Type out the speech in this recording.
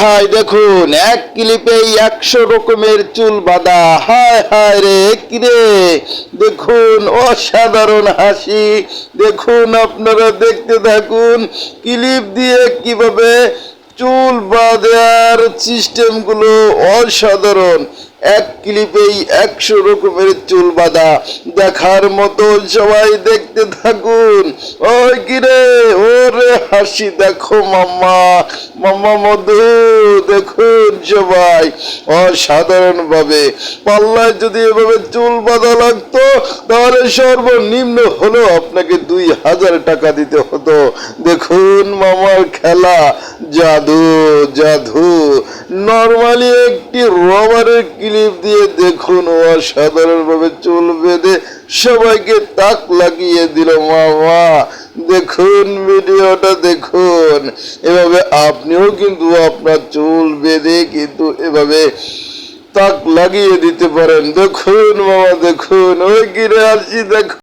ভাই দেখুন, এক ক্লিপেই 100 রকমের চুল বাঁধা। হায় হায় রে, কিরে! দেখুন, অসাধারণ হাসি। দেখুন, আপনারা দেখতে থাকুন ক্লিপ দিয়ে কিভাবে চুল বাঁধার সিস্টেম গুলো অসাধারণ। এক ক্লিপেই 100 রকমের চুল বাঁধা, দেখার মতো। সবাই দেখতে থাকুন। ওই কিরে, ওরে হাসি দেখো মাম্মা, মাম্মা মধু। দেখুন সবাই, অসাধারণ ভাবে। পাল্লায় যদি এভাবে চুল বাঁধা লাগতো তাহলে সর্বনিম্ন হলেও আপনাকে 2000 টাকা দিতে হতো। দেখুন মামার খেলা, জাদু জাদু। নর্মালি একটি রবারের ক্লিপ দিয়ে দেখুন অসাধারণ ভাবে চুল বেঁধে সবাইকে তাক লাগিয়ে দিল মামা। দেখুন ভিডিওটা দেখুন। এভাবে আপনিও কিন্তু আপনার চুল বেঁধে কিন্তু এভাবে তাক লাগিয়ে দিতে পারেন। দেখুন মামা, দেখুন। ওই গিরে আসি, দেখুন।